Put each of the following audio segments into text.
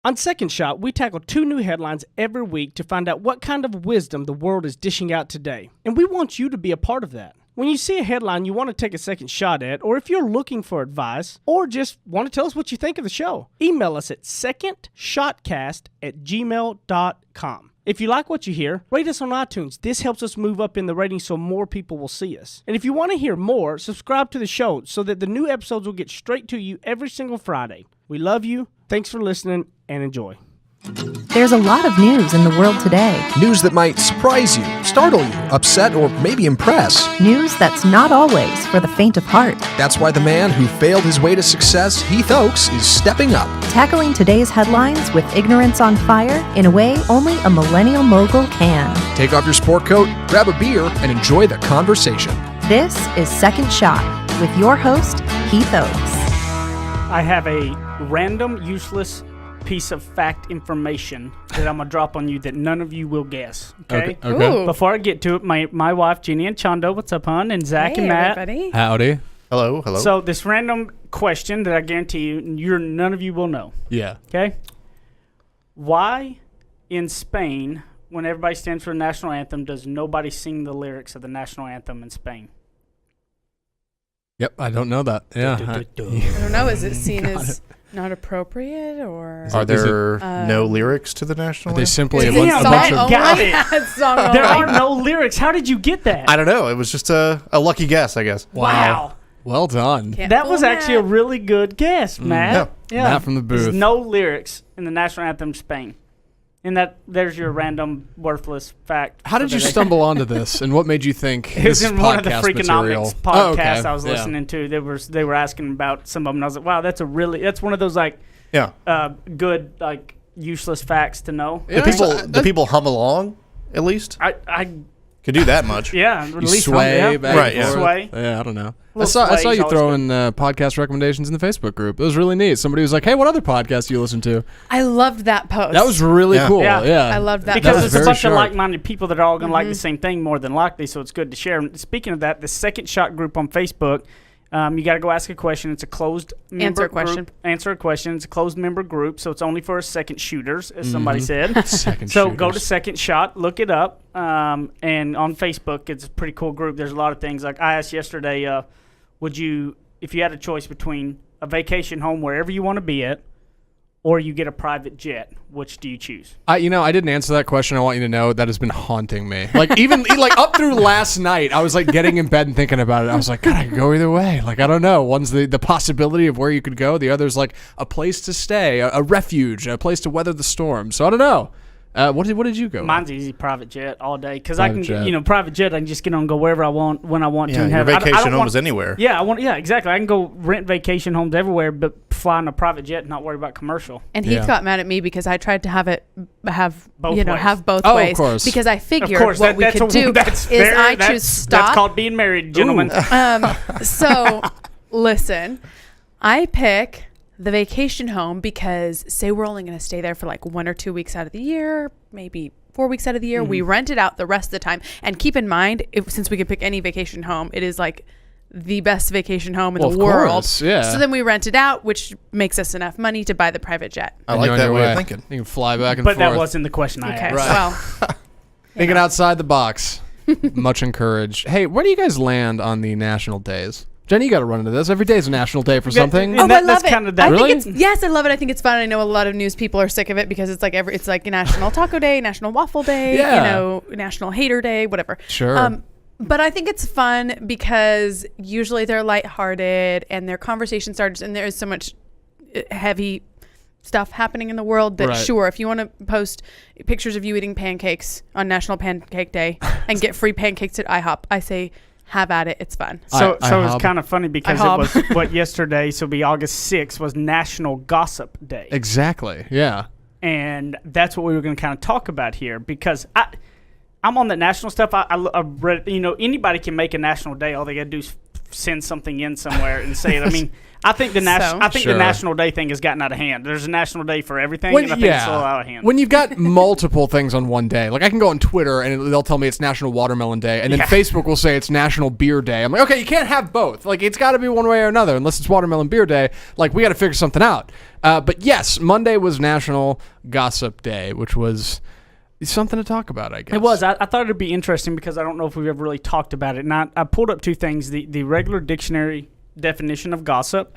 On Second Shot, we tackle 2 new headlines every week to find out what kind of wisdom the world is dishing out today. And we want you to be a part of that. When you see a headline you want to take a second shot at, or if you're looking for advice, or just want to tell us what you think of the show, email us at secondshotcast@gmail.com. If you like what you hear, rate us on iTunes. This helps us move up in the ratings so more people will see us. And if you want to hear more, subscribe to the show so that the new episodes will get straight to you every single Friday. We love you. Thanks for listening and enjoy. There's a lot of news in the world today. News that might surprise you, startle you, upset, or maybe impress. News that's not always for the faint of heart. That's why the man who failed his way to success, Heath Oakes, is stepping up. Tackling today's headlines with ignorance on fire in a way only a millennial mogul can. Take off your sport coat, grab a beer, and enjoy the conversation. This is Second Shot with your host, Heath Oakes. I have a random, useless piece of fact information that I'm going to drop on you that none of you will guess. Okay? Okay. Before I get to it, my wife, Jenny and Chando, what's up, hon? And Zach and Matt. Everybody. Howdy. Hello. So this random question that I guarantee you, none of you will know. Yeah. Okay? Why in Spain, when everybody stands for the national anthem, does nobody sing the lyrics of the national anthem in Spain? Yep, I don't know that. Yeah. I don't know. Is it seen as not appropriate, or Are there no lyrics to the national Are they anthem? simply a Is it bunch song of... got only? it. Song There only. are no lyrics. How did you get that? I don't know. It was just a lucky guess, I guess. Wow. Well done. Can't That fool was actually a Matt. really good guess, Matt. Yeah. Matt from the booth. There's no lyrics in the national anthem of Spain. And there's your random, worthless fact. How did you stumble onto this, and what made you think It was this is in one of the podcast material? Freakonomics podcasts I was Yeah. listening to. They were asking about some of them. And I was like, wow, that's one of those Yeah. good useless facts to know. Yeah, Do people hum along, at least? I Could do that much. yeah, at You least sway back Right, and yeah. forth. Sway. Yeah, I don't know. I Little saw sway's you always throwing podcast recommendations in the Facebook group. It was really neat. Somebody was like, "Hey, what other podcasts do you listen to?" I loved that post. That was really Yeah. cool. Yeah. Yeah, I loved that Because was it's a very bunch sharp. of like-minded people that are all going to like the same thing more than likely, so it's good to share. And speaking of that, the Second Shot group on Facebook, you got to go ask a question. It's a closed member Answer a question. group. Answer a question. It's a closed member group, so it's only for second shooters, as somebody said. Second So go to shooters. Second Shot, look it up, and on Facebook, it's a pretty cool group. There's a lot of things. Like I asked yesterday, would you, if you had a choice between a vacation home wherever you want to be at, or you get a private jet, which do you choose? I didn't answer that question. I want you to know that has been haunting me. Like even like up through last night, I was like getting in bed and thinking about it. I was like, God, I could go either way. Like I don't know. One's the possibility of where you could go. The other's like a place to stay, a refuge, a place to weather the storm. So I don't know. What did you go? Mine's easy, private jet all day, because I can, Private jet. private jet. I can just get on and go wherever I want when I want to. Yeah, And your have I don't vacation home want- is anywhere. Yeah, exactly. I can go rent vacation homes everywhere, but fly on a private jet and not worry about commercial. And Heath Yeah. got mad at me because I tried to have Both ways. have both Oh, of ways. course. Because I Of figured course, what we could do that's is fair. I That's- choose stop. That's called being married, gentlemen. So listen, I pick the vacation home because say we're only going to stay there for like 1 or 2 weeks out of the year, maybe 4 weeks out of the year. We rent it out the rest of the time. And keep in mind, since we can pick any vacation home, it is like the best vacation home in Well, the of world. course, yeah. So then we rent it out, which makes us enough money to buy the private jet. I And like you're on that your way of thinking. You can fly back and But forth. that wasn't the question I Okay, asked. well, Thinking outside the box. Much encouraged. Hey, where do you guys land on the national days? Jenny, you got to run into this. Every day is a national day for something. And oh, that- I that's love it. kinda that- I Really? think yes, I love it. I think it's fun. I know a lot of news people are sick of it because it's like it's like National Taco Day, National Waffle Day, Yeah. National Hater Day, whatever. Sure. But I think it's fun because usually they're lighthearted and their conversation starts, and there is so much heavy stuff happening in the world that Right. sure, if you want to post pictures of you eating pancakes on National Pancake Day and get free pancakes at IHOP, I say have at it. It's fun. So I it's hob. kind of funny because it was what yesterday, so it'll be August 6th, was National Gossip Day. Exactly. Yeah. And that's what we were going to kind of talk about here, because I'm on the national stuff. I read, anybody can make a national day. All they got to do is send something in somewhere and say it. I mean, I think the Sure. National Day thing has gotten out of hand. There's a National Day for everything, and I think it's a little out of hand. When you've got multiple things on one day, like I can go on Twitter and they'll tell me it's National Watermelon Day, and then Facebook will say it's National Beer Day. I'm like, okay, you can't have both. Like, it's got to be one way or another, unless it's Watermelon Beer Day. Like, we got to figure something out. But yes, Monday was National Gossip Day, which was something to talk about, I guess. It was. I thought it'd be interesting because I don't know if we've ever really talked about it. And I pulled up two things. The regular dictionary definition of gossip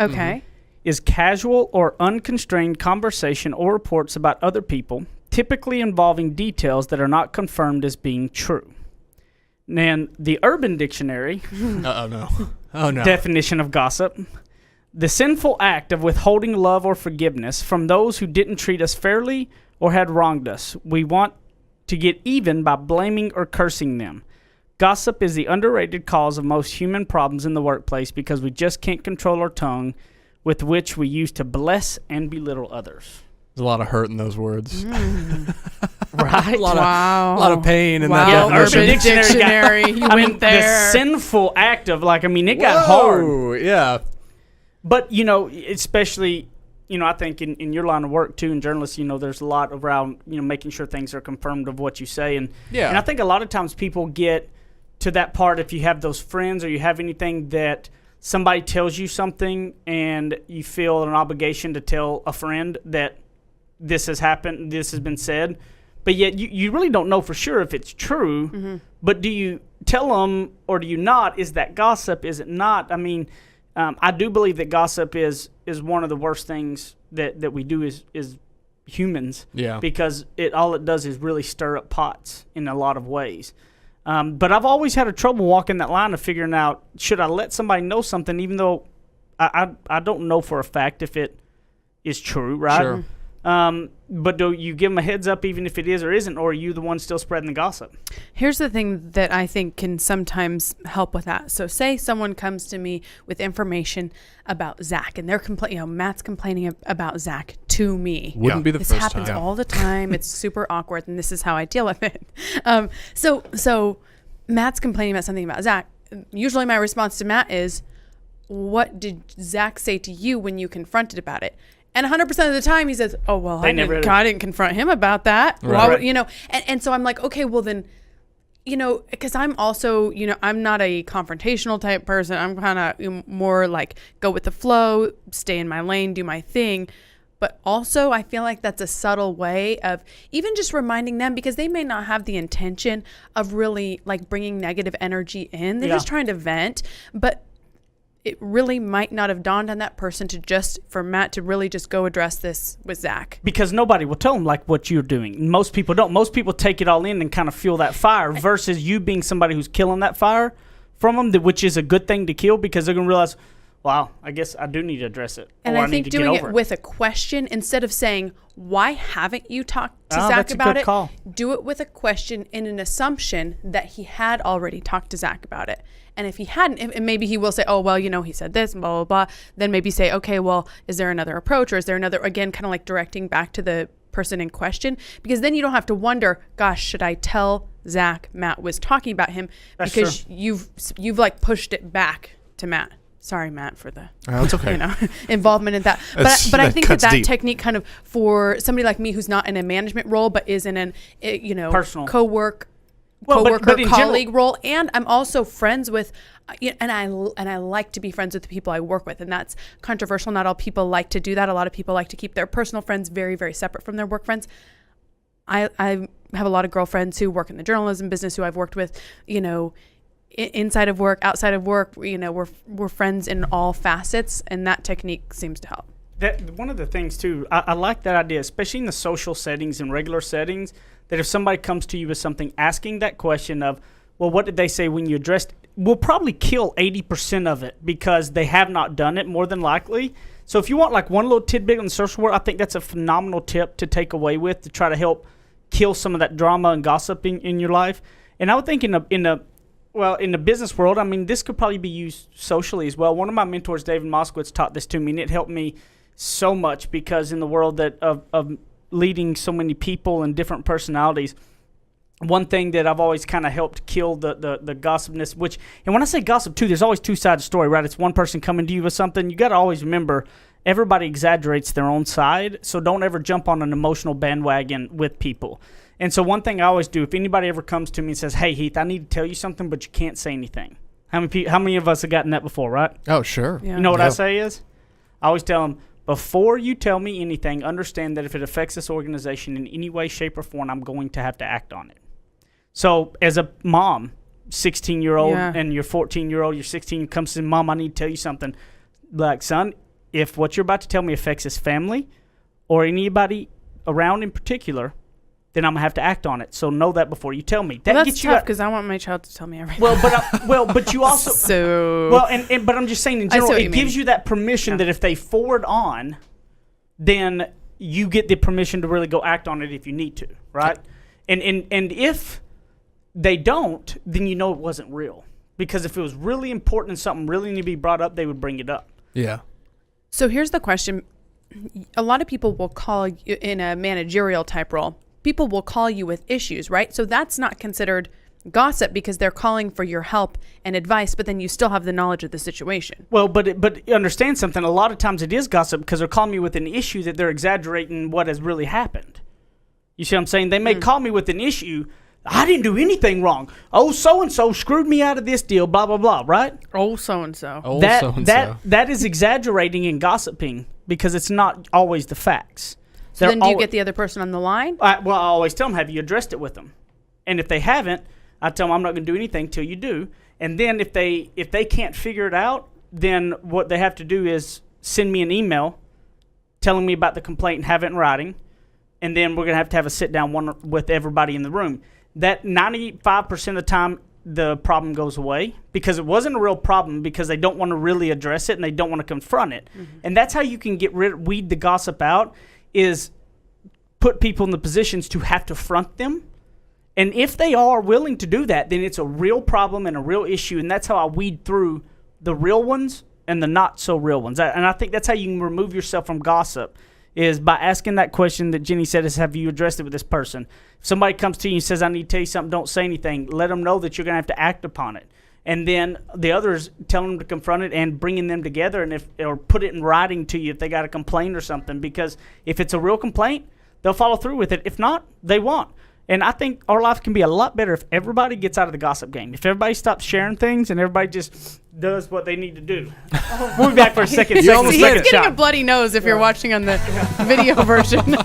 is casual or unconstrained conversation or reports about other people, typically involving details that are not confirmed as being true. And the Urban Dictionary definition of gossip, the sinful act of withholding love or forgiveness from those who didn't treat us fairly or had wronged us. We want to get even by blaming or cursing them. Gossip is the underrated cause of most human problems in the workplace because we just can't control our tongue, with which we use to bless and belittle others. There's a lot of hurt in those words. Right? a lot of pain in that Wow, definition. Urban Dictionary. You went there. The sinful act of, like, I mean, it got hard. Yeah. But, you know, especially, you know, I think in your line of work, too, in journalists, you know, there's a lot around, you know, making sure things are confirmed of what you say. And I think a lot of times people get to that part if you have those friends or you have anything that somebody tells you something and you feel an obligation to tell a friend that this has happened, this has been said, but yet you really don't know for sure if it's true. But do you tell them or do you not? Is that gossip? Is it not? I mean, I do believe that gossip is one of the worst things that we do is humans. Yeah. Because all it does is really stir up pots in a lot of ways. But I've always had a trouble walking that line of figuring out, should I let somebody know something even though I don't know for a fact if it is true, right? Sure. But do you give them a heads up even if it is or isn't, or are you the one still spreading the gossip? Here's the thing that I think can sometimes help with that. So say someone comes to me with information about Zach and they're Matt's complaining about Zach to me. Wouldn't be the This first happens time. all the time. It's super awkward, and this is how I deal with it. So Matt's complaining about something about Zach. Usually my response to Matt is, what did Zach say to you when you confronted about it? And 100% of the time he says, oh, well, I didn't confront him about that. Right. Why would, you know, and so I'm like, okay, well then, you know, because I'm also, you know, I'm not a confrontational type person. I'm kind of more like go with the flow, stay in my lane, do my thing. But also I feel like that's a subtle way of even just reminding them, because they may not have the intention of really like bringing negative energy in. They're just trying to vent. But it really might not have dawned on that person for Matt to really just go address this with Zach. Because nobody will tell them like what you're doing. Most people don't. Most people take it all in and kind of feel that fire versus you being somebody who's killing that fire from them, which is a good thing to kill because they're going to realize, wow, I guess I do need to address it. And or I need think to get doing over it with a question instead of saying, why haven't you talked to Zach that's a about good it? call. Do it with a question in an assumption that he had already talked to Zach about it. And if he hadn't, and maybe he will say, oh, well, you know, he said this, blah, blah, blah. Then maybe say, okay, well, is there another approach, or is there another, again, kind of like directing back to the person in question? Because then you don't have to wonder, gosh, should I tell Zach Matt was talking about him? That's because true. you've like pushed it back to Matt. Sorry, Matt, for the That's okay. you know, involvement in that. But I think that technique kind of for somebody like me who's not in a management role but is in an Personal. coworker colleague role, and I'm also friends with, and I like to be friends with the people I work with, and that's controversial. Not all people like to do that. A lot of people like to keep their personal friends very, very separate from their work friends. I have a lot of girlfriends who work in the journalism business who I've worked with, you know, inside of work, outside of work. You know, we're friends in all facets, and that technique seems to help. That one of the things too, I like that idea, especially in the social settings and regular settings, that if somebody comes to you with something, asking that question of, well, what did they say when you addressed, will probably kill 80% of it because they have not done it more than likely. So if you want like one little tidbit on the social world, I think that's a phenomenal tip to take away with to try to help kill some of that drama and gossip in your life. And I would think in the business world, I mean, this could probably be used socially as well. One of my mentors, David Moskowitz, taught this to me, and it helped me so much because in the world of leading so many people and different personalities, one thing that I've always kind of helped kill the gossipness, and when I say gossip too, there's always two sides of the story, right? It's one person coming to you with something. You got to always remember everybody exaggerates their own side, so don't ever jump on an emotional bandwagon with people. And so one thing I always do, if anybody ever comes to me and says, hey, Heath, I need to tell you something, but you can't say anything. How many of us have gotten that before, right? Oh, sure. Yeah. You know what I say is? I always tell them, before you tell me anything, understand that if it affects this organization in any way, shape, or form, I'm going to have to act on it. So as a mom, 16-year-old, and your 14-year-old, your 16, comes to Mom, I need to tell you something. Like, son, if what you're about to tell me affects his family or anybody around in particular, then I'm gonna have to act on it. So know that before you tell me. That's gets tough because I want my child to tell me everything. But you also but I'm just saying in general, it gives you that permission that if they forward on, then you get the permission to really go act on it if you need to, right? And if they don't, then you know it wasn't real. Because if it was really important and something really needed to be brought up, they would bring it up. Yeah. So here's the question. A lot of people will call you in a managerial type role. People will call you with issues, right? So that's not considered gossip because they're calling for your help and advice, but then you still have the knowledge of the situation. Well, but understand something. A lot of times it is gossip because they're calling me with an issue that they're exaggerating what has really happened. You see what I'm saying? They may call me with an issue. I didn't do anything wrong. Oh, so-and-so screwed me out of this deal, blah, blah, blah, right? Oh, so-and-so. Oh, so-and-so. That is exaggerating and gossiping because it's not always the facts. So then do you get the other person on the line? I always tell them, have you addressed it with them? And if they haven't, I tell them I'm not going to do anything till you do. And then if they can't figure it out, then what they have to do is send me an email telling me about the complaint and have it in writing. And then we're going to have a sit-down one with everybody in the room. That 95% of the time, the problem goes away because it wasn't a real problem because they don't want to really address it and they don't want to confront it. Mm-hmm. And that's how you can weed the gossip out, is put people in the positions to have to front them. And if they are willing to do that, then it's a real problem and a real issue. And that's how I weed through the real ones and the not so real ones. And I think that's how you can remove yourself from gossip, is by asking that question that Jenny said, is have you addressed it with this person? If somebody comes to you and says, I need to tell you something, don't say anything. Let them know that you're going to have to act upon it. And then the others, telling them to confront it and bringing them together, and or put it in writing to you if they got a complaint or something. Because if it's a real complaint, they'll follow through with it. If not, they won't. And I think our life can be a lot better if everybody gets out of the gossip game. If everybody stops sharing things and everybody just does what they need to do. We'll be back for a second. He's getting a bloody nose if you're watching on the video version.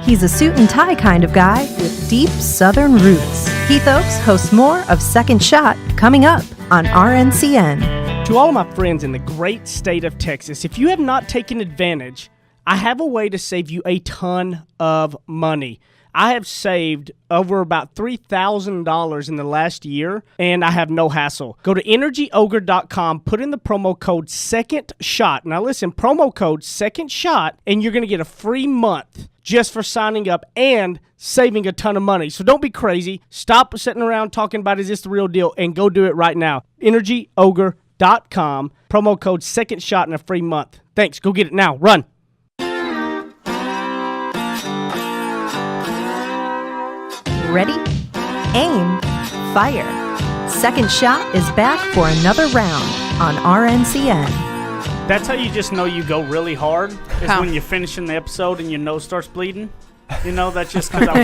He's a suit and tie kind of guy with deep Southern roots. Heath Oaks hosts more of Second Shot coming up on RNCN. To all of my friends in the great state of Texas, if you have not taken advantage, I have a way to save you a ton of money. I have saved over about $3,000 in the last year, and I have no hassle. Go to energyogre.com, put in the promo code SECONDSHOT. Now listen, promo code SECONDSHOT, and you're going to get a free month just for signing up and saving a ton of money. So don't be crazy. Stop sitting around talking about, is this the real deal? And go do it right now. energyogre.com, promo code SECONDSHOT, and a free month. Thanks. Go get it now. Run. Ready? Aim. Fire. Second Shot is back for another round on RNCN. That's how you just know you go really hard, is How? when you're finishing the episode and your nose starts bleeding. You know, that's just because I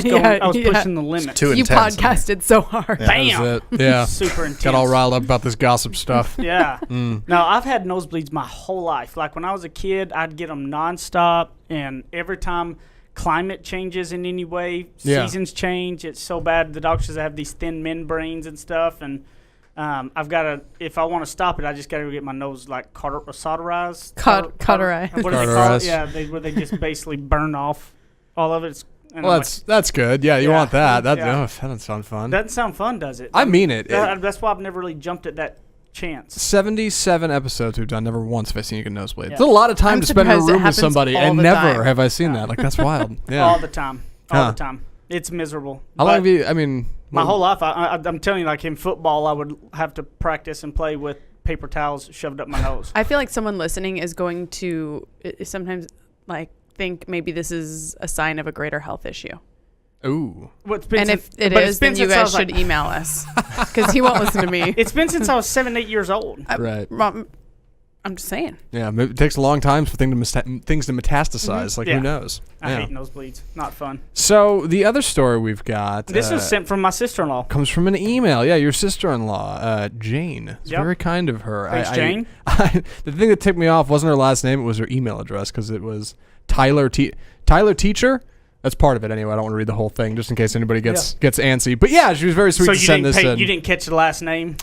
was pushing the limit. Too You intense. podcasted so hard. Bam! That was it. Yeah. Super intense. Got all riled up about this gossip stuff. Yeah. Now, I've had nosebleeds my whole life. Like when I was a kid, I'd get them nonstop, and every time climate changes in any way, seasons change, it's so bad. The doctors have these thin membranes and stuff, and I've got to, if I want to stop it, I just got to get my nose like cauterized. Cauterized. What do they call it? Yeah, where they just basically burn off all of it. Well, that's good. Yeah, you want that. That Yeah. that doesn't sound fun. Doesn't sound fun, does it? I mean it. That's why I've never really jumped at that chance. 77 episodes we've done. Never once have I seen you get nosebleed. Yeah. It's a lot of time I'm to spend in a surprised it room with happens somebody, all and the never time. have I seen that. Like, that's wild. Yeah. All the time. All Huh. the time. It's miserable. How long But have you? I mean, my whole life, I'm telling you, like in football, I would have to practice and play with paper towels shoved up my nose. I feel like someone listening is going to sometimes like think maybe this is a sign of a greater health issue. Ooh. And if it is, then you guys should email us because he won't listen to me. It's been since I was 7, 8 years old. Right. I'm just saying. Yeah, it takes a long time for things to metastasize. Like, Yeah. who knows? I Yeah. hate nosebleeds. Not fun. So the other story we've got. This was sent from my sister-in-law. Comes from an email. Yeah, your sister-in-law, Jane. It's Yep. very kind of her. Thanks, Jane. The thing that ticked me off wasn't her last name; it was her email address because it was Tyler Teacher. That's part of it anyway. I don't want to read the whole thing just in case anybody gets antsy. But yeah, she was very sweet So to send this in. you didn't catch the last name?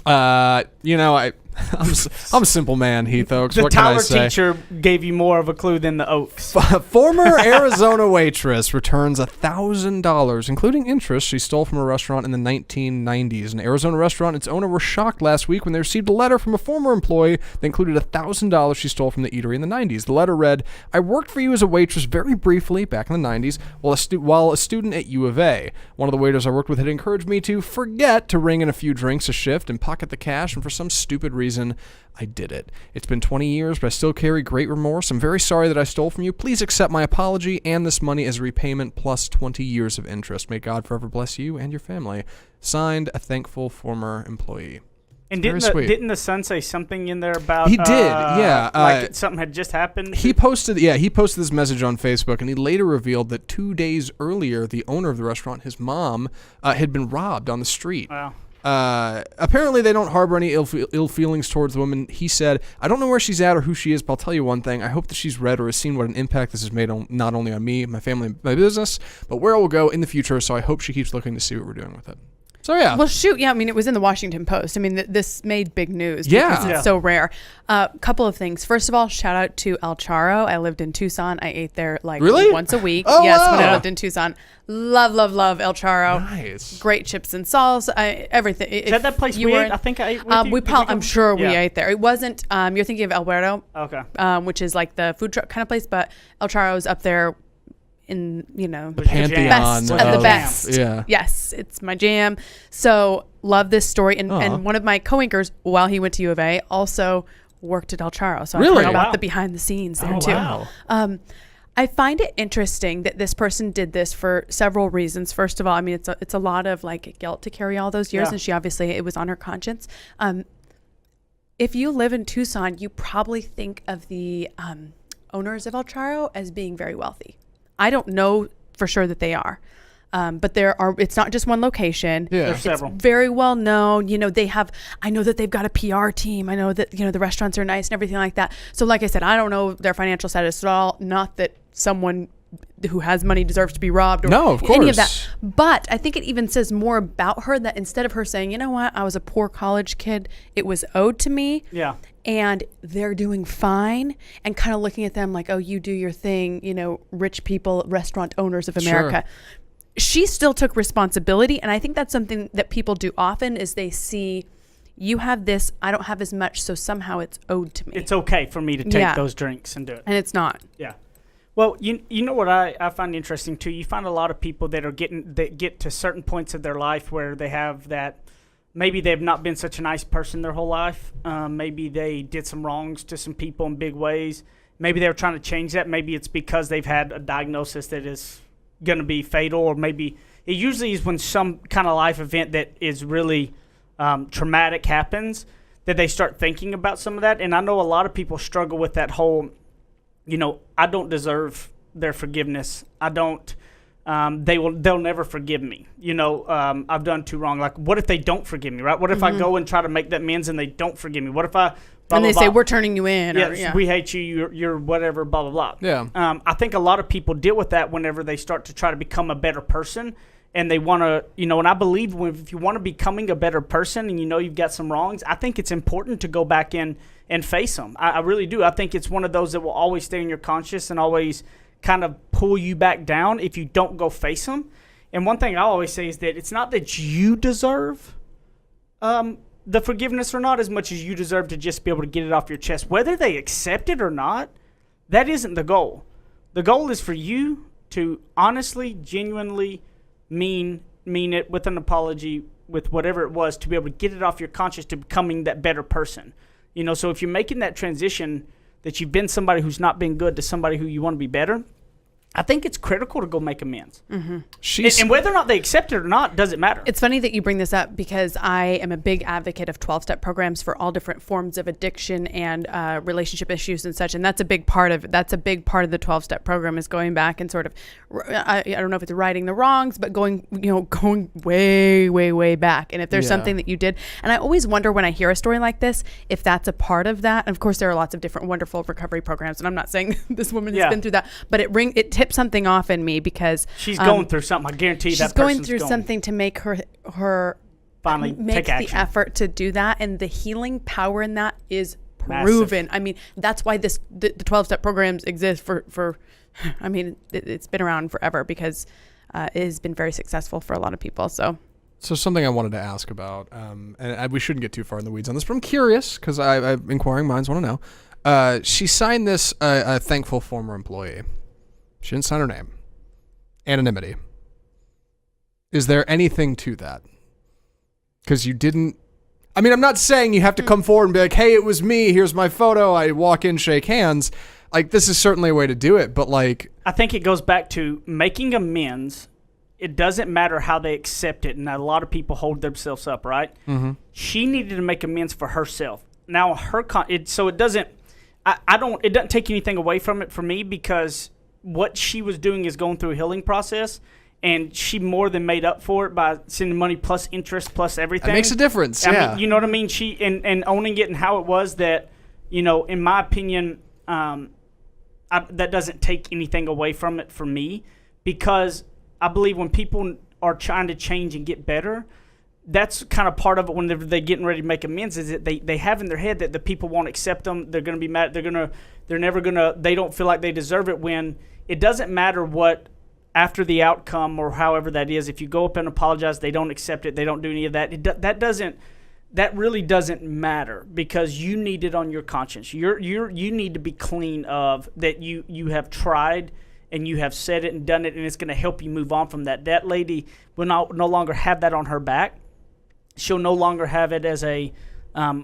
I'm a simple man, Heath Oaks. The What can I Tyler say? teacher gave you more of a clue than the Oaks. Former Arizona waitress returns $1,000, including interest she stole from a restaurant in the 1990s. An Arizona restaurant and its owner were shocked last week when they received a letter from a former employee that included $1,000 she stole from the eatery in the 90s. The letter read, "I worked for you as a waitress very briefly back in the 90s while a student at U of A. One of the waiters I worked with had encouraged me to forget to ring in a few drinks a shift and pocket the cash, and for some stupid reason, I did it. It's been 20 years, but I still carry great remorse. I'm very sorry that I stole from you. Please accept my apology and this money as a repayment plus 20 years of interest. May God forever bless you and your family. Signed, a thankful former employee." And Very sweet. didn't the son say something in there about He did, yeah. like something had just happened? He posted this message on Facebook, and he later revealed that 2 days earlier, the owner of the restaurant, his mom, had been robbed on the street. Wow. Apparently they don't harbor any ill feelings towards the woman. He said, "I don't know where she's at or who she is, but I'll tell you one thing. I hope that she's read or has seen what an impact this has made on not only on me, my family, my business, but where it will go in the future. So I hope she keeps looking to see what we're doing with it." So yeah. Well, shoot. Yeah. I mean, it was in the Washington Post. I mean, this made big news Yeah. because Yeah. it's so rare. Couple of things. First of all, shout out to El Charo. I lived in Tucson. I ate there like Really? once a week. Oh, yes. When I wow. lived in Tucson. Love El Charo. Nice. Great chips and sauce. Everything. Is that place we ate? I think I ate with you. I'm sure we Yeah. ate there. It wasn't, you're thinking of El Huerto, Okay. which is like the food truck kind of place, but El Charo's up there in, The Pantheon best of the of- best. yeah. Yes, it's my jam. So love this story. And one of my coworkers, while he went to U of A, also worked at El Charo. So Really? I heard about Wow. the behind the scenes there Oh, too. wow. I find it interesting that this person did this for several reasons. First of all, I mean, it's a lot of like guilt to carry all those years, Yeah. and she obviously, it was on her conscience. If you live in Tucson, you probably think of the owners of El Charo as being very wealthy. I don't know for sure that they are. But it's not just one location. Yeah. There's It's several. very well known. I know that they've got a PR team. I know that, the restaurants are nice and everything like that. So like I said, I don't know their financial status at all. Not that someone who has money deserves to be robbed or No, of any of course. that. But I think it even says more about her that instead of her saying, you know what, I was a poor college kid, it was owed to me. Yeah. And they're doing fine, and kind of looking at them like, oh, you do your thing, rich people, restaurant owners of America. She still took responsibility, and I think that's something that people do often is they see, you have this, I don't have as much, so somehow it's owed to me. It's okay for me to take Yeah. those drinks and do it. And it's not. Yeah. Well, you know what I find interesting too? You find a lot of people that get to certain points of their life where they have that, maybe they've not been such a nice person their whole life. Maybe they did some wrongs to some people in big ways. Maybe they're trying to change that. Maybe it's because they've had a diagnosis that is going to be fatal, or maybe it usually is when some kind of life event that is really traumatic happens that they start thinking about some of that. And I know a lot of people struggle with that whole, I don't deserve their forgiveness. I don't. They'll never forgive me. I've done too wrong. Like, what if they don't forgive me, right? What if I go and try to make that amends and they don't forgive me? What if I And they say, we're turning you in. Yes, we hate you. You're whatever. Blah blah blah. Yeah. I think a lot of people deal with that whenever they start to try to become a better person, and they want to, and I believe if you want to becoming a better person, and you've got some wrongs, I think it's important to go back in and face them. I really do. I think it's one of those that will always stay in your conscience and always kind of pull you back down if you don't go face them. And one thing I always say is that it's not that you deserve the forgiveness or not as much as you deserve to just be able to get it off your chest. Whether they accept it or not, that isn't the goal. The goal is for you to honestly, genuinely mean it with an apology, with whatever it was, to be able to get it off your conscience to becoming that better person. So if you're making that transition that you've been somebody who's not been good to somebody who you want to be better, I think it's critical to go make amends. Mm-hmm. And whether or not they accept it or not doesn't matter. It's funny that you bring this up because I am a big advocate of 12-step programs for all different forms of addiction and relationship issues and such. And that's a big part of the 12-step program is going back and sort of, I don't know if it's righting the wrongs, but going way, way, way back. And if there's something that you did, and I always wonder when I hear a story like this, if that's a part of that. And of course, there are lots of different wonderful recovery programs. And I'm not saying this woman has been through that, but it tipped something off in me because she's going through something. I guarantee she's going through something to make her finally make take action. The effort to do that, and the healing power in that is proven. Massive. I mean, that's why the 12-step programs exist for I mean, it's been around forever because it has been very successful for a lot of people. So something I wanted to ask about, and we shouldn't get too far in the weeds on this, but I'm curious because inquiring minds want to know. She signed this a thankful former employee. She didn't sign her name. Anonymity. Is there anything to that? Because you didn't... I mean, I'm not saying you have to come forward and be like, hey, it was me. Here's my photo. I walk in, shake hands. Like, this is certainly a way to do it, but like... I think it goes back to making amends. It doesn't matter how they accept it, and a lot of people hold themselves up, right? Mm-hmm. She needed to make amends for herself. Now, it doesn't... It doesn't take anything away from it for me because... what she was doing is going through a healing process, and she more than made up for it by sending money plus interest plus everything. It makes a difference, I mean, you know what I mean? She and owning it and how it was that, in my opinion, that doesn't take anything away from it for me because I believe when people are trying to change and get better, that's kind of part of it when they're getting ready to make amends is that they have in their head that the people won't accept them. They're going to be mad. They don't feel like they deserve it when it doesn't matter what after the outcome or however that is. If you go up and apologize, they don't accept it. They don't do any of that. That really doesn't matter because you need it on your conscience. You need to be clean of that you have tried and you have said it and done it, and it's going to help you move on from that. That lady will no longer have that on her back. She'll no longer have it as a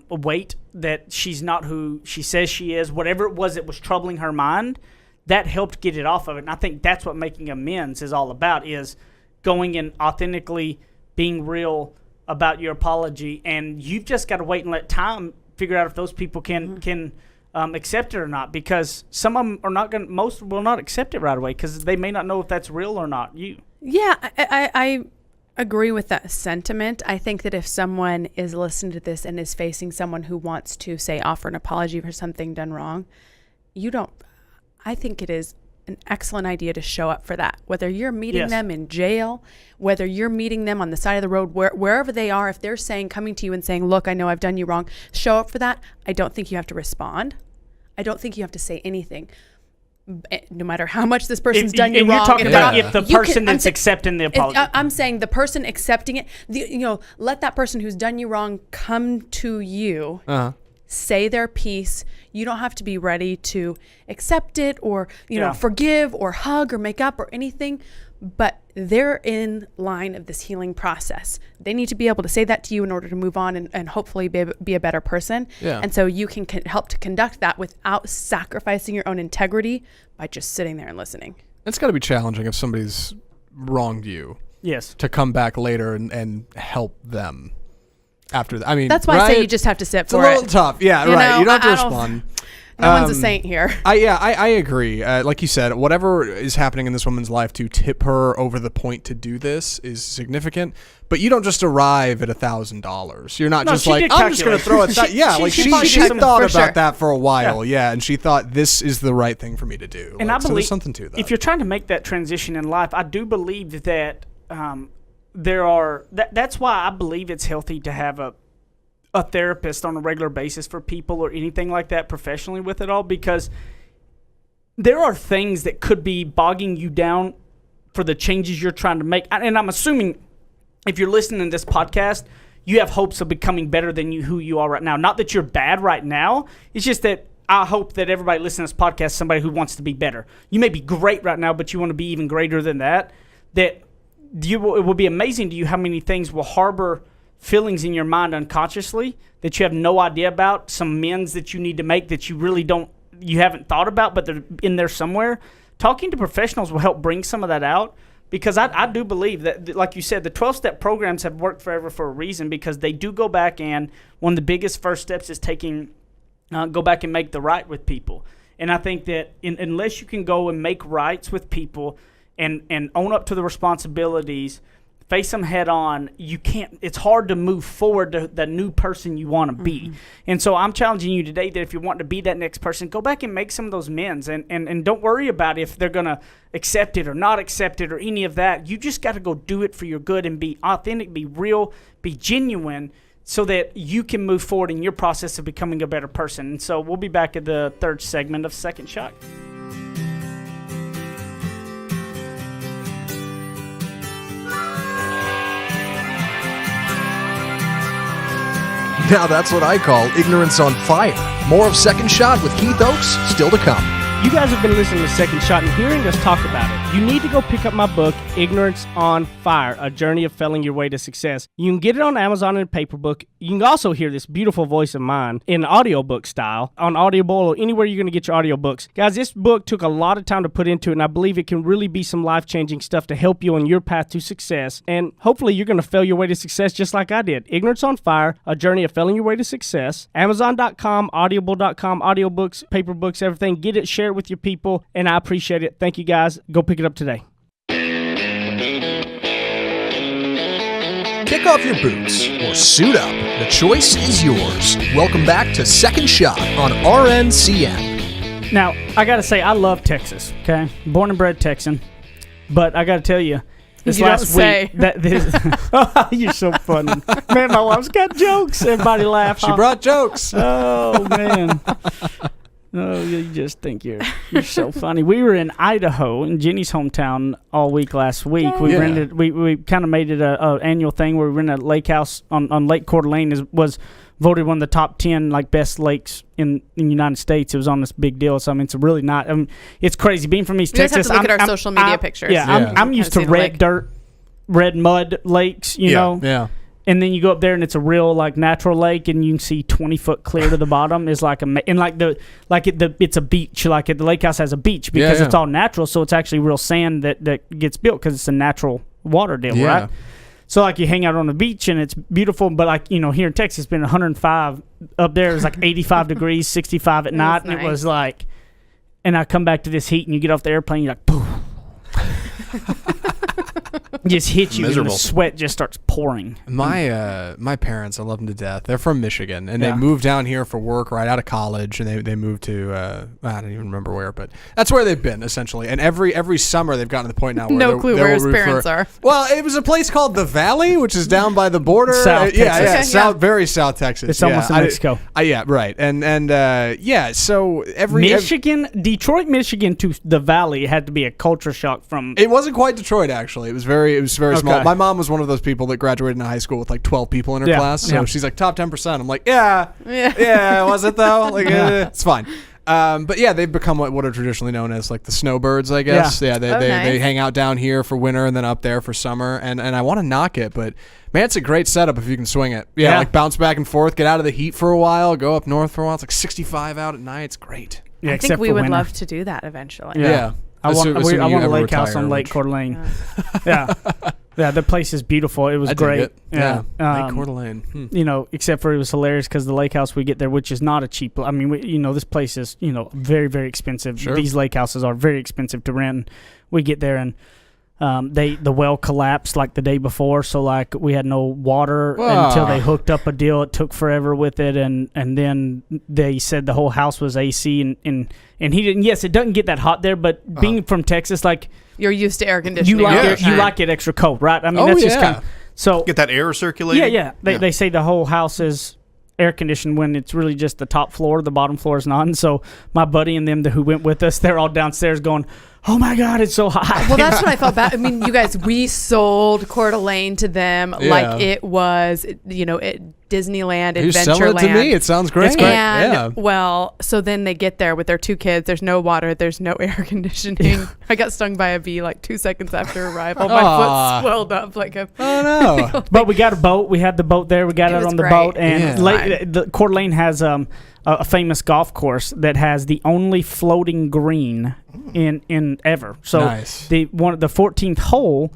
weight that she's not who she says she is. Whatever it was that was troubling her mind, that helped get it off of it. And I think that's what making amends is all about, is going and authentically being real about your apology. And you've just got to wait and let time figure out if those people can accept it or not, because some of them are not going. Most will not accept it right away because they may not know if that's real or not. Yeah, I agree with that sentiment. I think that if someone is listening to this and is facing someone who wants to, say, offer an apology for something done wrong, I think it is an excellent idea to show up for that. Whether you're meeting them in jail, whether you're meeting them on the side of the road, wherever they are, if they're coming to you and saying, look, I know I've done you wrong, show up for that. I don't think you have to respond. I don't think you have to say anything. No matter how much this person's done you wrong. You're talking about if the person that's accepting the apology. I'm saying the person accepting it, let that person who's done you wrong come to you, say their piece. You don't have to be ready to accept it or, forgive or hug or make up or anything, but they're in line of this healing process. They need to be able to say that to you in order to move on and hopefully be a better person. Yeah. And so you can help to conduct that without sacrificing your own integrity by just sitting there and listening. It's got to be challenging if somebody's wronged you. Yes. To come back later and help them after that. I mean, that's why I say you just have to sit for it. It's a little tough. Yeah, right. You don't have to respond. No one's a saint here. I agree. Like you said, whatever is happening in this woman's life to tip her over the point to do this is significant. But you don't just arrive at $1,000. You're not just like, I'm just going to throw it. She thought about that for a while. Yeah, and she thought this is the right thing for me to do. And I believe there's something to that. If you're trying to make that transition in life, I do believe that there are. That's why I believe it's healthy to have a therapist on a regular basis for people or anything like that professionally with it all, because there are things that could be bogging you down for the changes you're trying to make. And I'm assuming if you're listening to this podcast, you have hopes of becoming better than who you are right now. Not that you're bad right now. It's just that I hope that everybody listening to this podcast is somebody who wants to be better. You may be great right now, but you want to be even greater than that. It will be amazing to you how many things will harbor feelings in your mind unconsciously that you have no idea about, some amends that you need to make that you haven't thought about, but they're in there somewhere. Talking to professionals will help bring some of that out, because I do believe that, like you said, the 12-step programs have worked forever for a reason, because they do go back, and one of the biggest first steps is go back and make the right with people. And I think that unless you can go and make rights with people and own up to the responsibilities, face them head on, you can't. It's hard to move forward to the new person you want to be. And so I'm challenging you today that if you want to be that next person, go back and make some of those amends, and don't worry about if they're going to accept it or not accept it or any of that. You just got to go do it for your good and be authentic, be real, be genuine, so that you can move forward in your process of becoming a better person. And so we'll be back at the third segment of Second Shot. Now that's what I call ignorance on fire. More of Second Shot with Keith Oakes still to come. You guys have been listening to Second Shot and hearing us talk about it. You need to go pick up my book, Ignorance on Fire, A Journey of Failing Your Way to Success. You can get it on Amazon in a paper book. You can also hear this beautiful voice of mine in audiobook style on Audible or anywhere you're going to get your audiobooks. Guys, this book took a lot of time to put into it, and I believe it can really be some life-changing stuff to help you on your path to success. And hopefully you're going to fail your way to success just like I did. Ignorance on Fire, A Journey of Failing Your Way to Success. Amazon.com, Audible.com, audiobooks, paper books, everything. Get it, share it with your people, and I appreciate it. Thank you, guys. Go pick it up today. Kick off your boots or suit up. The choice is yours. Welcome back to Second Shot on RNCN. Now, I got to say, I love Texas, okay? Born and bred Texan. But I got to tell you, this You last don't week... You're so funny. Man, my wife's got jokes. Everybody laugh. She brought jokes. Oh, man. Oh, you just think you're so funny. We were in Idaho, in Jenny's hometown, all week last week. Yeah. We kind of made it a annual thing where we rented a lake house on Lake Coeur d'Alene. Was voted one of the top 10 best lakes in the United States. It was on this big deal. So I mean, it's really not. It's crazy being from East You guys Texas. have to look at our social media pictures. Yeah, I'm used to red dirt, red mud lakes. You know. Yeah. And then you go up there and it's a real natural lake, and you can see 20 foot clear to the bottom. It's it's a beach. Like the lake house has a beach because it's all natural, so it's actually real sand that gets built because it's a natural water deal, right? So you hang out on the beach and it's beautiful, but here in Texas it's been 105 up there. It was 85 degrees, 65 at night, and nice. it was and I come back to this heat and you get off the airplane, you're like, poof. Just hits you Miserable. and the sweat just starts pouring. My parents, I love them to death. They're from Michigan, and they moved down here for work right out of college, and they moved to I don't even remember where, but that's where they've been essentially. And every summer they've gotten to the point now where No clue where his parents are. Well, it was a place called the Valley, which is down by the border. South Texas. Very South Texas. It's almost in Mexico. Right, and so Detroit, Michigan to the Valley had to be a culture shock from. It wasn't quite Detroit, actually. It was very Okay. small. My mom was one of those people that graduated in high school with 12 people in her class. So she's top 10%. I'm like, yeah, was it though? It's fine. But yeah, they've become what are traditionally known as the snowbirds, I guess. Yeah, they hang out down here for winter and then up there for summer. And I want to knock it, but man, it's a great setup if you can swing it. Yeah, bounce back and forth, get out of the heat for a while, go up north for a while. It's 65 out at night. It's great. Yeah, I think we would love to do that eventually. Yeah. I want a lake house retire, on Lake Coeur d'Alene. Yeah, the place is beautiful. It was great. It. Yeah. Lake Coeur d'Alene. Except for it was hilarious because the lake house we get there, which is not a cheap. I mean, this place is very, very expensive. Sure. These lake houses are very expensive to rent. We get there and the well collapsed the day before, so we had no water until they hooked up a deal. It took forever with it, and then they said the whole house was AC, and he didn't. Yes, it doesn't get that hot there, but being from Texas, you're used to air conditioning. you like it extra cold, right? I mean, that's just kind of so. Get that air circulating. Yeah. They say the whole house is air conditioned when it's really just the top floor, the bottom floor is not. And so my buddy and them who went with us, they're all downstairs going, oh my God, it's so hot. Well, that's what I felt bad. I mean, you guys, we sold Coeur d'Alene to them like it was, Disneyland, You sell it to Adventureland. me. It sounds great. It's great. And Yeah. well, so then they get there with their 2 kids. There's no water. There's no air conditioning. I got stung by a bee like 2 seconds after arrival. My Aw. foot swelled up like a. Oh no. But we got a boat. We had the boat there. We got It it was on the great. boat. And Yeah. the Coeur d'Alene has a famous golf course that has the only floating green in ever. So Nice. the 14th hole,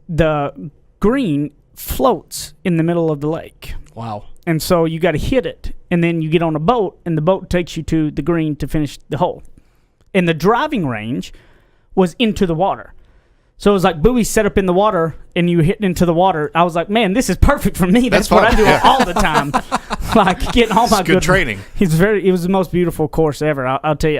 the green floats in the middle of the lake. Wow. And so you got to hit it, and then you get on a boat, and the boat takes you to the green to finish the hole. And the driving range was into the water. So it was like buoys set up in the water, and you were hitting into the water. I was like, man, this is perfect for me. That's what fun. I do Yeah. all the time. Like getting all my good training. It was the most beautiful course ever. I'll tell you.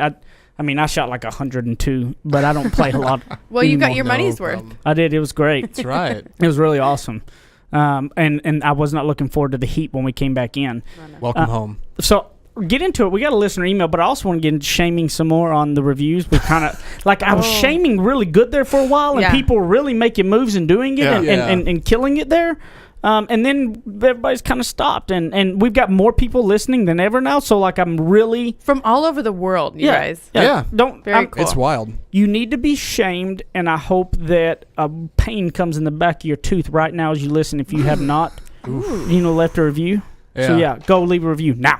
I mean, I shot like 102, but I don't play a lot. Well, you got anymore. your money's No worth. problem. I did. It was great. That's right. It was really awesome. And I was not looking forward to the heat when we came back in. Welcome home. So get into it. We got a listener email, but I also want to get into shaming some more on the reviews. We kind of like I was shaming really good there for a while, and Yeah. people were really making moves and doing it Yeah. and, Yeah. and killing it there. And then everybody's kind of stopped, and we've got more people listening than ever now. So like I'm really From all over the world, you guys. Yeah. don't Very I'm- cool. It's wild. You need to be shamed, and I hope that a pain comes in the back of your tooth right now as you listen. If you have not, left a review. So Yeah. go leave a review now.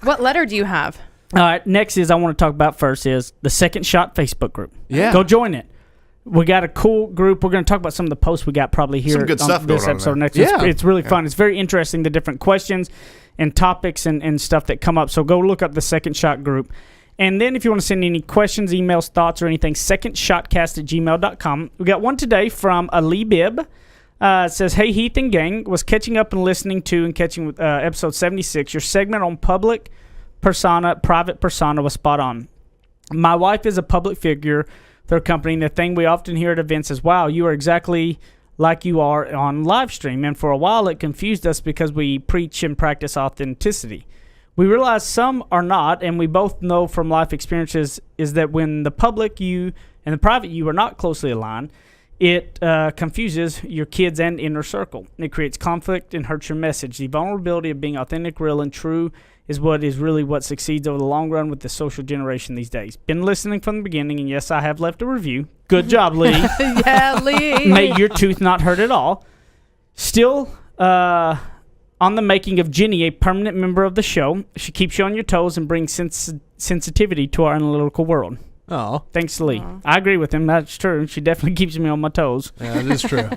What letter do you have? All right, next is I want to talk about first is the Second Shot Facebook group. Yeah. Go join it. We got a cool group. We're going to talk about some of the posts we got probably here Some good on stuff this going on episode there. next. Yeah. It's really fun. It's very interesting, the different questions and topics and stuff that come up. So go look up the Second Shot group. And then if you want to send any questions, emails, thoughts, or anything, secondshotcast@gmail.com. We got one today from Ali Bibb. It says, hey, Heath and gang, was catching up and listening to and catching episode 76. Your segment on private persona was spot on. My wife is a public figure, their company, and the thing we often hear at events is, wow, you are exactly like you are on live stream. And for a while, it confused us because we preach and practice authenticity. We realize some are not, and we both know from life experiences is that when the public you and the private you are not closely aligned, it confuses your kids and inner circle. It creates conflict and hurts your message. The vulnerability of being authentic, real, and true is what succeeds over the long run with the social generation these days. Been listening from the beginning, and yes, I have left a review. Good job, Lee. Yeah, Lee. May your tooth not hurt at all. Still on the making of Jenny, a permanent member of the show. She keeps you on your toes and brings sensitivity to our analytical world. Oh, Thanks to Lee. I agree with him. That's true. She definitely keeps me on my toes. yeah, that is true.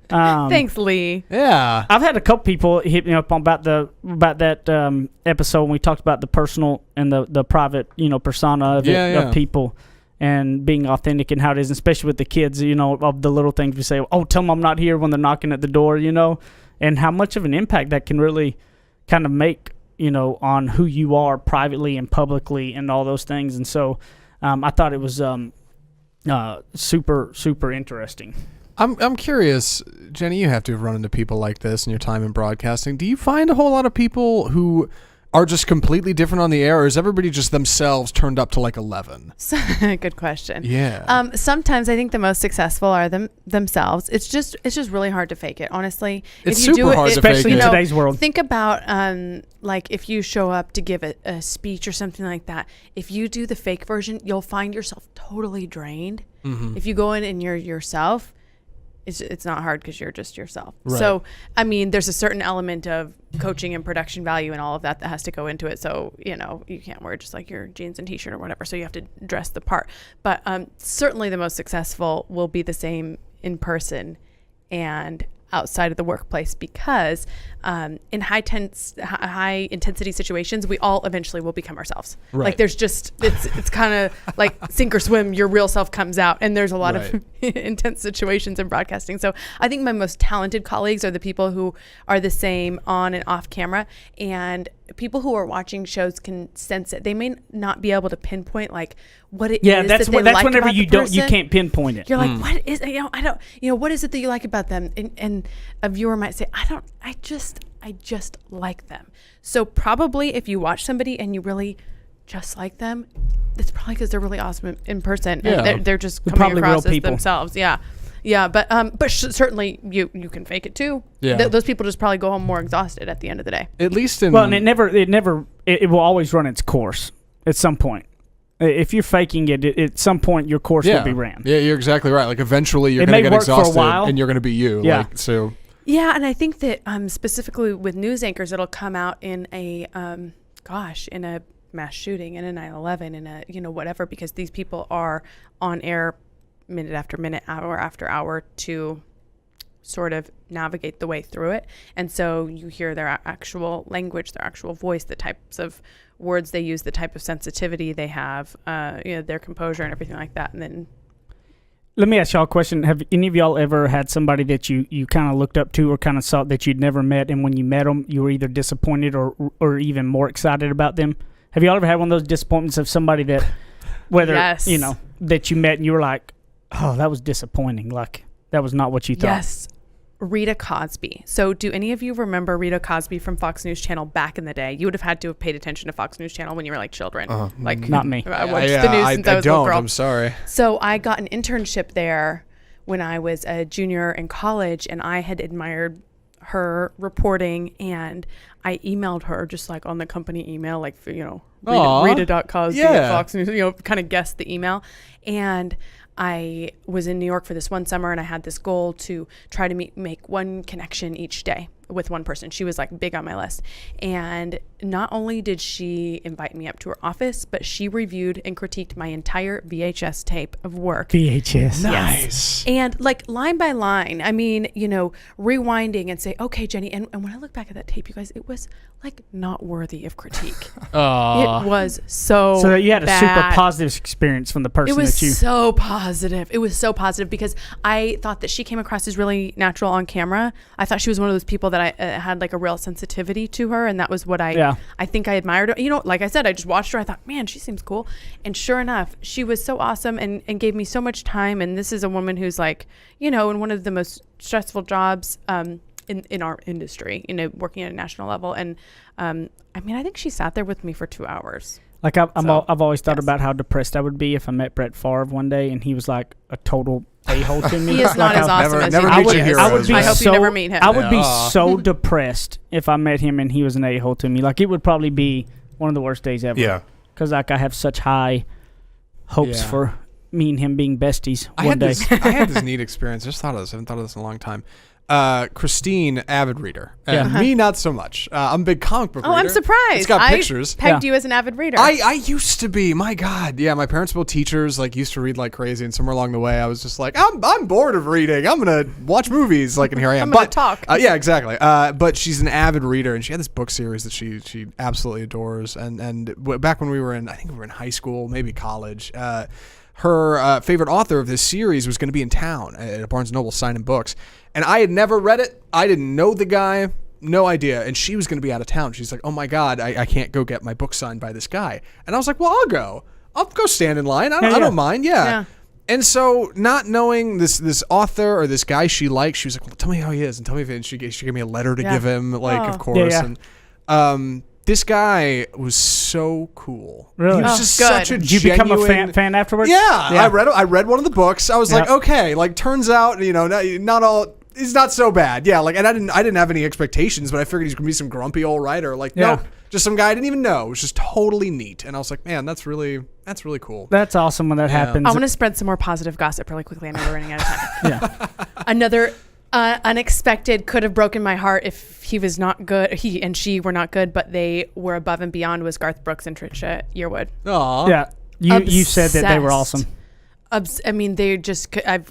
Thanks, Lee. Yeah. I've had a couple people hit me up on about that episode when we talked about the personal and the private, persona of people and being authentic and how it is, especially with the kids, of the little things we say, oh, tell them I'm not here when they're knocking at the door, and how much of an impact that can really kind of make, on who you are privately and publicly and all those things. And so I thought it was super, super interesting. I'm curious, Jenny, you have to have run into people like this in your time in broadcasting. Do you find a whole lot of people who are just completely different on the air, or is everybody just themselves turned up to like 11? Good question. Yeah. Sometimes I think the most successful are themselves. It's just really hard to fake it, honestly. It's if you super do hard it, to fake Especially in it. today's world. Think about like if you show up to give a speech or something like that. If you do the fake version, you'll find yourself totally drained. Mm-hmm. If you go in and you're yourself, it's not hard because you're just yourself. Right. So, I mean, there's a certain element of coaching and production value and all of that has to go into it. So, you can't wear just like your jeans and t-shirt or whatever. So you have to dress the part. But certainly the most successful will be the same in person and outside of the workplace, because in high intensity situations, we all eventually will become ourselves. Right. Like there's just it's kind of like sink or swim. Your real self comes out, and there's a lot of intense situations in broadcasting. So I think my most talented colleagues are the people who are the same on and off camera, and people who are watching shows can sense it. They may not be able to pinpoint like what it is that's that they like whenever about you the don't, you person. can't pinpoint it. You're like, what is, I don't, what is it that you like about them? And a viewer might say, I just like them. So probably if you watch somebody and you really just like them, it's probably because they're really awesome in person. Yeah. And they're just They're coming probably real across as people. themselves. Yeah. Yeah, but certainly you can fake it too. Yeah. Those people just probably go home more exhausted at the end of the day. At least in Well, and it will always run its course at some point. If you're faking it, at some point your course will be ran. Yeah, you're exactly right. Like eventually you're It going to may get work for a exhausted while. and you're going to be you. Yeah. Like, so Yeah, and I think that specifically with news anchors, it'll come out in a in a mass shooting, in a 9/11, in a whatever, because these people are on air minute after minute, hour after hour to sort of navigate the way through it. And so you hear their actual language, their actual voice, the types of words they use, the type of sensitivity they have, their composure and everything like that. And then Let me ask y'all a question. Have any of y'all ever had somebody that you kind of looked up to or kind of saw that you'd never met, and when you met them, you were either disappointed or even more excited about them? Have y'all ever had one of those disappointments of somebody that, whether, Yes. that you met and you were like, oh, that was disappointing. Like, that was not what you thought. Yes. Rita Cosby. So do any of you remember Rita Cosby from Fox News Channel back in the day? You would have had to have paid attention to Fox News Channel when you were like children. Like Not me. I watched the news since I was a little don't. girl. I'm sorry. So I got an internship there when I was a junior in college, and I had admired her reporting, and I emailed her just like on the company email, like, Aw. Rita.Cosby Yeah. at Fox News, kind of guessed the email. And I was in New York for this one summer, and I had this goal to try to make one connection each day with one person. She was like big on my list. And not only did she invite me up to her office, but she reviewed and critiqued my entire VHS tape of work. VHS. Nice. And like line by line, I mean, rewinding and say, okay, Jenny. And when I look back at that tape, you guys, it was like not worthy of critique. It was so So you had a super bad. positive experience from the person It was that you... so positive. It was so positive because I thought that she came across as really natural on camera. I thought she was one of those people that I had like a real sensitivity to her, and that was what I think I admired her. Like I said, I just watched her. I thought, man, she seems cool. And sure enough, she was so awesome and gave me so much time. And this is a woman who's like, in one of the most stressful jobs in our industry, working at a national level. And I think she sat there with me for 2 hours. Like I've always thought about how depressed I would be if I met Brett Favre one day and he was like a total a-hole to me. He is not Like as awesome as never you meet think your he is. heroes, I hope so, you never meet him. I would be so depressed if I met him and he was an a-hole to me. Like, it would probably be one of the worst days ever. Yeah. Because I have such high hopes for me and him being besties one day. I had this neat experience. I just thought of this. I haven't thought of this in a long time. Christine, avid reader. And me, not so much. I'm a big comic book reader. I'm surprised. It's got pictures. I pegged you as an avid reader. I used to be. My God. Yeah, my parents were both teachers, used to read like crazy, and somewhere along the way I was just like, I'm bored of reading. I'm going to watch movies, and here I am. I'm going to talk. Yeah, exactly. But she's an avid reader, and she had this book series that she absolutely adores. And back when I think we were in high school, maybe college, her favorite author of this series was going to be in town at a Barnes & Noble signing books. And I had never read it. I didn't know the guy. No idea. And she was going to be out of town. She's like, oh, my God, I can't go get my book signed by this guy. And I was like, well, I'll go. I'll go stand in line. I don't mind. Yeah. And so not knowing this author or this guy she liked, she was like, well, tell me how he is. And tell me if she gave me a letter to give him, of course. Yeah. And this guy was so cool. Really? He was just good. such a Did you become a genuine fan afterwards? Yeah, I read one of the books. I was like, okay, turns out, not all. It's not so bad. Yeah, and I didn't have any expectations, but I figured he's gonna be some grumpy old writer. Nope, just some guy I didn't even know. It was just totally neat, and I was like, man, that's really cool. That's awesome when that happens. I want to spread some more positive gossip really quickly. I know we're running out of time. Yeah. Another unexpected could have broken my heart if he was not good. He and she were not good, but they were above and beyond. Was Garth Brooks and Trisha Yearwood? Aw. Yeah. You said that they were awesome. I've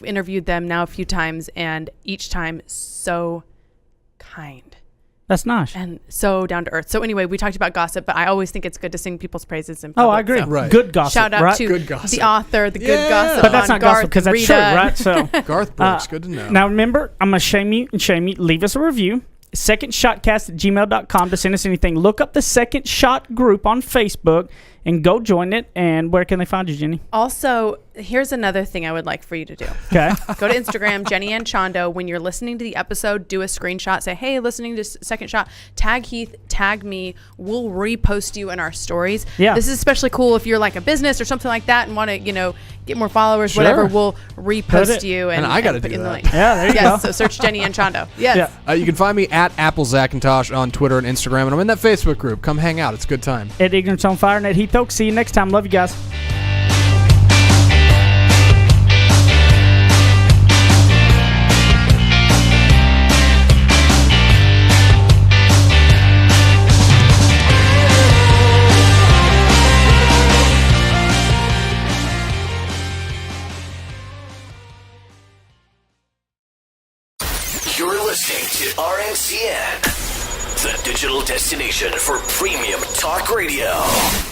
interviewed them now a few times, and each time so kind That's nice. and so down to earth. So anyway, we talked about gossip, but I always think it's good to sing people's praises in Oh, public. I agree. So Right. Good gossip. shout out right? to Good gossip. the author, the Yeah. good gossip. But that's on not gossip Garth because that's Rita. true, right? So Garth Brooks, good to know. now remember, I'm going to shame you. Leave us a review. secondshotcast@gmail.com to send us anything. Look up the Second Shot group on Facebook and go join it. And where can they find you, Jenny? Also, here's another thing I would like for you to do. Okay. Go to Instagram, Jenny and Chondo. When you're listening to the episode, do a screenshot. Say, hey, listening to Second Shot. Tag Heath, tag me. We'll repost you in our stories. Yeah. This is especially cool if you're like a business or something like that and want to, get more followers, whatever. We'll repost you. And I gotta put do in the that. link. Yeah, there you go. So search Jenny and Chondo. Yes. Yeah. You can find me at AppleZacintosh on Twitter and Instagram, and I'm in that Facebook group. Come hang out. It's a good time. At Ignorance on Fire and at Heath Oaks. See you next time. Love you guys. You're listening to RNCN, the digital destination for premium talk radio.